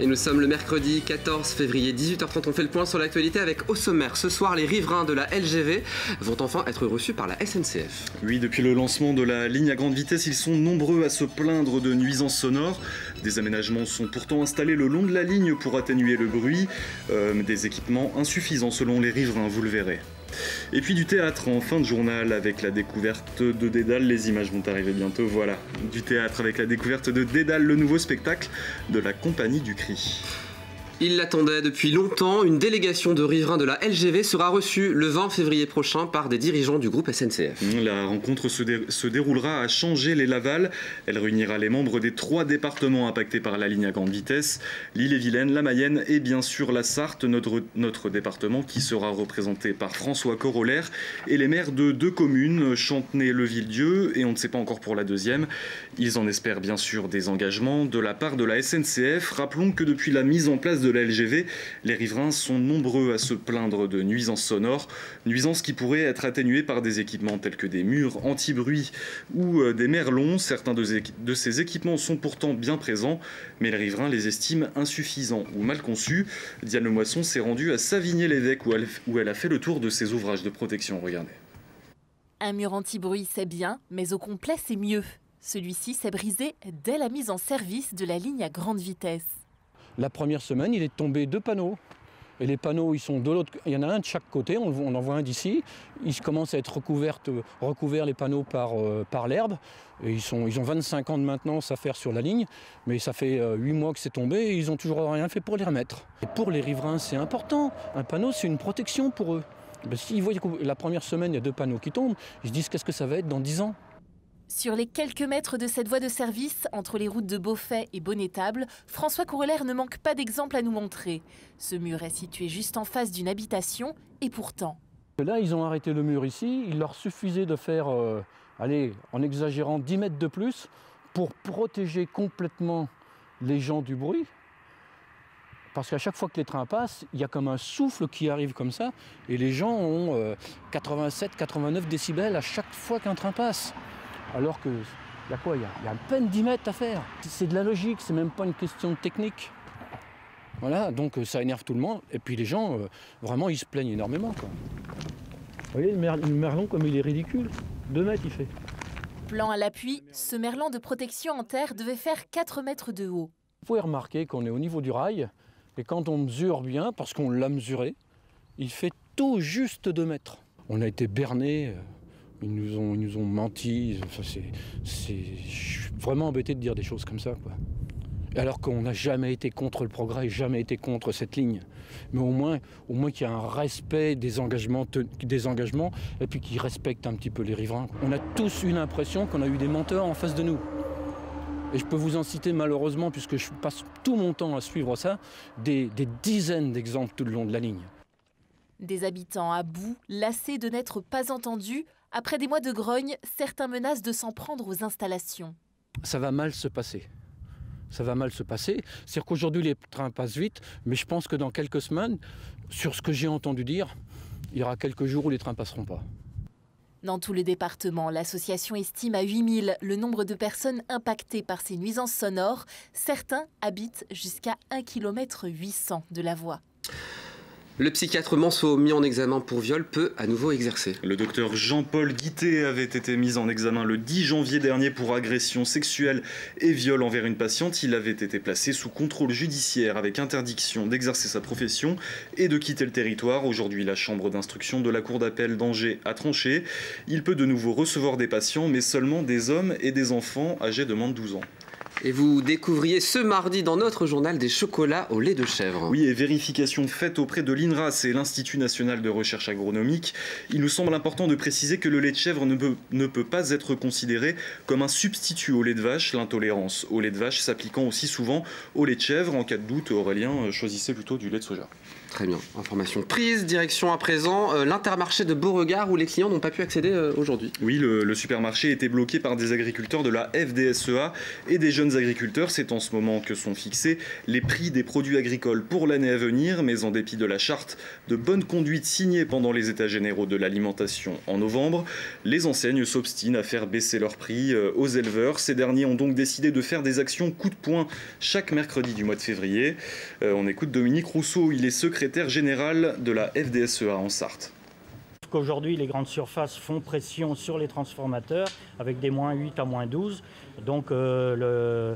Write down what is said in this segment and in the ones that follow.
Et nous sommes le mercredi 14 février, 18h30. On fait le point sur l'actualité avec au sommaire. Ce soir, les riverains de la LGV vont enfin être reçus par la SNCF. Oui, depuis le lancement de la ligne à grande vitesse, ils sont nombreux à se plaindre de nuisances sonores. Des aménagements sont pourtant installés le long de la ligne pour atténuer le bruit. Des équipements insuffisants selon les riverains, vous le verrez. Et puis du théâtre en fin de journal avec la découverte de Dédale, les images vont arriver bientôt, voilà. Du théâtre avec la découverte de Dédale, le nouveau spectacle de la Compagnie du Cri. Il l'attendait depuis longtemps, une délégation de riverains de la LGV sera reçue le 20 février prochain par des dirigeants du groupe SNCF. La rencontre se déroulera à Changé-les-Laval. Elle réunira les membres des 3 départements impactés par la ligne à grande vitesse, l'Ille-et-Vilaine, la Mayenne et bien sûr la Sarthe, notre département qui sera représenté par François Corollaire et les maires de 2 communes, Chantenay-le-Villedieu et on ne sait pas encore pour la deuxième. Ils en espèrent bien sûr des engagements de la part de la SNCF. Rappelons que depuis la mise en place de la LGV, les riverains sont nombreux à se plaindre de nuisances sonores, nuisances qui pourraient être atténuées par des équipements tels que des murs anti-bruit ou des merlons. Certains de ces équipements sont pourtant bien présents, mais les riverains les estiment insuffisants ou mal conçus. Diane Lemoisson s'est rendue à Savigny-l'Évêque où elle a fait le tour de ces ouvrages de protection. Regardez. Un mur anti-bruit, c'est bien, mais au complet, c'est mieux. Celui-ci s'est brisé dès la mise en service de la ligne à grande vitesse. La première semaine, il est tombé 2 panneaux. Et les panneaux, ils sont de l'autre. Il y en a un de chaque côté, on en voit un d'ici. Ils commencent à être recouverts les panneaux par l'herbe. Et ils ont 25 ans de maintenance à faire sur la ligne. Mais ça fait 8 mois que c'est tombé et ils n'ont toujours rien fait pour les remettre. Et pour les riverains, c'est important. Un panneau, c'est une protection pour eux. S'ils voient que la première semaine, il y a 2 panneaux qui tombent, ils se disent qu'est-ce que ça va être dans 10 ans. Sur les quelques mètres de cette voie de service, entre les routes de Beaufait et Bonnetable, François Corollaire ne manque pas d'exemples à nous montrer. Ce mur est situé juste en face d'une habitation, et pourtant... Là, ils ont arrêté le mur ici. Il leur suffisait de faire, en exagérant, 10 mètres de plus pour protéger complètement les gens du bruit. Parce qu'à chaque fois que les trains passent, il y a comme un souffle qui arrive comme ça, et les gens ont 87-89 décibels à chaque fois qu'un train passe. Alors qu'il y a quoi? Il y a à peine 10 mètres à faire. C'est de la logique, c'est même pas une question de technique. Voilà, donc ça énerve tout le monde. Et puis les gens, vraiment, ils se plaignent énormément, quoi. Vous voyez, le merlon, comme il est ridicule. 2 mètres, il fait. Plan à l'appui, ce merlan de protection en terre devait faire 4 mètres de haut. Vous pouvez remarquer qu'on est au niveau du rail. Et quand on mesure bien, parce qu'on l'a mesuré, il fait tout juste 2 mètres. On a été bernés. Ils nous ont menti. Enfin, je suis vraiment embêté de dire des choses comme ça, quoi. Alors qu'on n'a jamais été contre le progrès, jamais été contre cette ligne. Mais au moins qu'il y ait un respect des engagements et puis qu'ils respectent un petit peu les riverains. On a tous eu l'impression qu'on a eu des menteurs en face de nous. Et je peux vous en citer malheureusement, puisque je passe tout mon temps à suivre ça, des dizaines d'exemples tout le long de la ligne. Des habitants à bout, lassés de n'être pas entendus. Après des mois de grogne, certains menacent de s'en prendre aux installations. Ça va mal se passer. Ça va mal se passer. C'est-à-dire qu'aujourd'hui, les trains passent vite, mais je pense que dans quelques semaines, sur ce que j'ai entendu dire, il y aura quelques jours où les trains ne passeront pas. Dans tout le département, l'association estime à 8000 le nombre de personnes impactées par ces nuisances sonores. Certains habitent jusqu'à 1,8 km de la voie. Le psychiatre Manceau, mis en examen pour viol, peut à nouveau exercer. Le docteur Jean-Paul Guittet avait été mis en examen le 10 janvier dernier pour agression sexuelle et viol envers une patiente. Il avait été placé sous contrôle judiciaire avec interdiction d'exercer sa profession et de quitter le territoire. Aujourd'hui, la chambre d'instruction de la cour d'appel d'Angers a tranché. Il peut de nouveau recevoir des patients, mais seulement des hommes et des enfants âgés de moins de 12 ans. Et vous découvriez ce mardi dans notre journal des chocolats au lait de chèvre. Oui, et vérification faite auprès de l'INRAS et l'Institut national de recherche agronomique. Il nous semble important de préciser que le lait de chèvre ne peut pas être considéré comme un substitut au lait de vache, l'intolérance au lait de vache s'appliquant aussi souvent au lait de chèvre. En cas de doute, Aurélien, choisissez plutôt du lait de soja. Très bien, information prise. Direction à présent l'Intermarché de Beauregard où les clients n'ont pas pu accéder aujourd'hui. Oui, le supermarché était bloqué par des agriculteurs de la FDSEA et des jeunes agriculteurs. C'est en ce moment que sont fixés les prix des produits agricoles pour l'année à venir, mais en dépit de la charte de bonne conduite signée pendant les États généraux de l'alimentation en novembre, les enseignes s'obstinent à faire baisser leurs prix aux éleveurs. Ces derniers ont donc décidé de faire des actions coup de poing chaque mercredi du mois de février. On écoute Dominique Rousseau, il est secrétaire général de la FDSEA en Sarthe. Aujourd'hui, les grandes surfaces font pression sur les transformateurs avec des moins 8 à moins 12. Donc on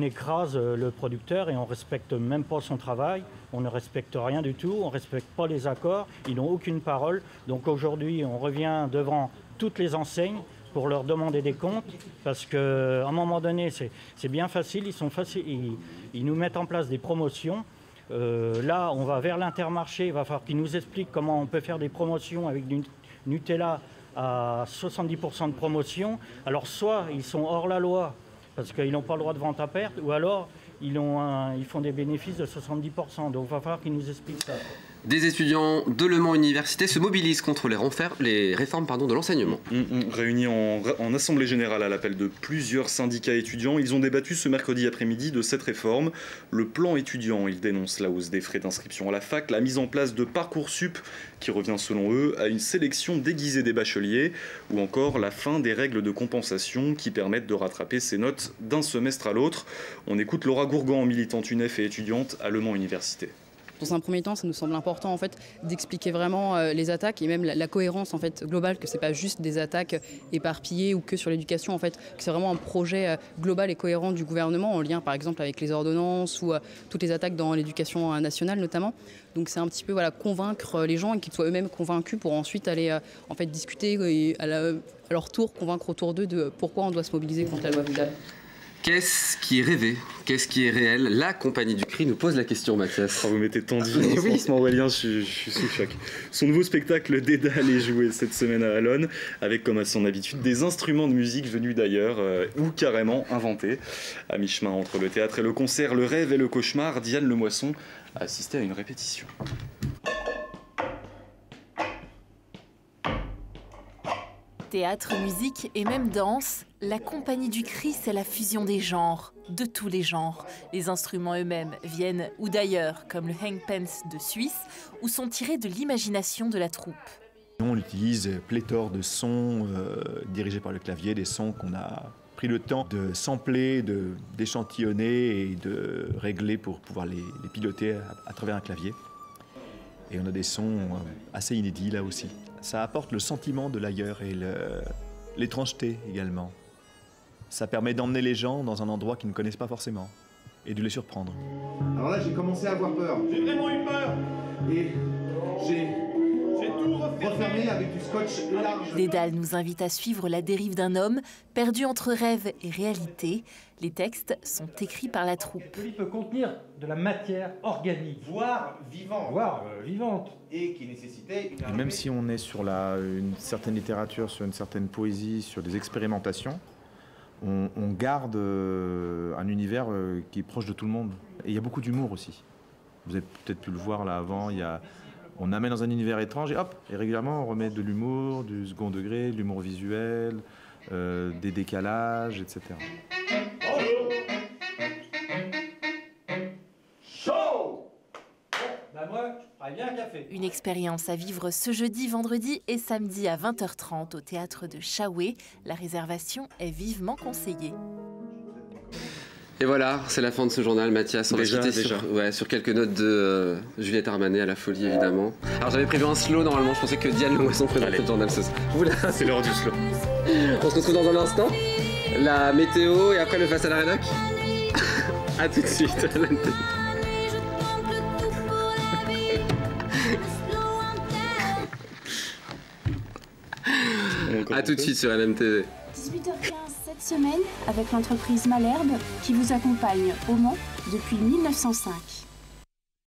écrase le producteur et on ne respecte même pas son travail. On ne respecte rien du tout, on ne respecte pas les accords, ils n'ont aucune parole. Donc aujourd'hui, on revient devant toutes les enseignes pour leur demander des comptes, parce qu'à un moment donné, c'est bien facile, ils nous mettent en place des promotions. Là, on va vers l'Intermarché, il va falloir qu'ils nous expliquent comment on peut faire des promotions avec du Nutella à 70% de promotion. Alors soit ils sont hors la loi, parce qu'ils n'ont pas le droit de vente à perte, ou alors ils font des bénéfices de 70%. Donc il va falloir qu'ils nous expliquent ça. Des étudiants de Le Mans Université se mobilisent contre les réformes de l'enseignement. Réunis en assemblée générale à l'appel de plusieurs syndicats étudiants, ils ont débattu ce mercredi après-midi de cette réforme. Le plan étudiant, ils dénoncent la hausse des frais d'inscription à la fac, la mise en place de Parcoursup qui revient selon eux à une sélection déguisée des bacheliers, ou encore la fin des règles de compensation qui permettent de rattraper ces notes d'un semestre à l'autre. On écoute Laura Gourgan, militante UNEF et étudiante à Le Mans Université. Dans un premier temps, ça nous semble important d'expliquer vraiment les attaques et même la cohérence globale, que ce n'est pas juste des attaques éparpillées ou que sur l'éducation, que c'est vraiment un projet global et cohérent du gouvernement en lien par exemple avec les ordonnances ou toutes les attaques dans l'éducation nationale notamment. Donc c'est un petit peu convaincre les gens et qu'ils soient eux-mêmes convaincus pour ensuite aller discuter et à leur tour convaincre autour d'eux de pourquoi on doit se mobiliser contre la loi Vidal. Qu'est-ce qui est rêvé? Qu'est-ce qui est réel? La compagnie du cri nous pose la question, Mathias. Vous m'étiez tendu, franchement Aurélien, je suis sous choc. Son nouveau spectacle Dédale est joué cette semaine à Allonne, avec comme à son habitude des instruments de musique venus d'ailleurs, ou carrément inventés. À mi-chemin entre le théâtre et le concert, le rêve et le cauchemar, Diane Lemoisson a assisté à une répétition. Théâtre, musique et même danse, la compagnie du cri, c'est la fusion des genres, de tous les genres. Les instruments eux-mêmes viennent ou d'ailleurs, comme le hangpens de Suisse, ou sont tirés de l'imagination de la troupe. On utilise pléthore de sons dirigés par le clavier, des sons qu'on a pris le temps de sampler, d'échantillonner et de régler pour pouvoir les piloter à travers un clavier. Et on a des sons assez inédits là aussi. Ça apporte le sentiment de l'ailleurs et l'étrangeté également. Ça permet d'emmener les gens dans un endroit qu'ils ne connaissent pas forcément et de les surprendre. Alors là, j'ai commencé à avoir peur. J'ai vraiment eu peur. Et j'ai tout refermé avec du scotch large. Dédale nous invite à suivre la dérive d'un homme perdu entre rêve et réalité. Les textes sont écrits par la troupe. Il peut contenir de la matière organique, Voire vivante. Et qui nécessitait une... Même si on est sur une certaine littérature, sur une certaine poésie, sur des expérimentations, on garde un univers qui est proche de tout le monde. Et il y a beaucoup d'humour aussi. Vous avez peut-être pu le voir là avant, on amène dans un univers étrange et hop, et régulièrement on remet de l'humour, du second degré, de l'humour visuel, des décalages, etc. Une expérience à vivre ce jeudi, vendredi et samedi à 20h30 au théâtre de Chaoué. La réservation est vivement conseillée. Et voilà, c'est la fin de ce journal, Mathias. On va quitter sur quelques notes de Juliette Armanet à la folie, évidemment. Alors j'avais prévu un slow, normalement, je pensais que Diane Lemoisson présentait le journal ce soir. C'est l'heure du slow. On se retrouve dans un instant. La météo et après le face à la rédac. A tout de suite. A tout de suite sur LMTV. 18h15 cette semaine avec l'entreprise Malherbe qui vous accompagne au Mans depuis 1905.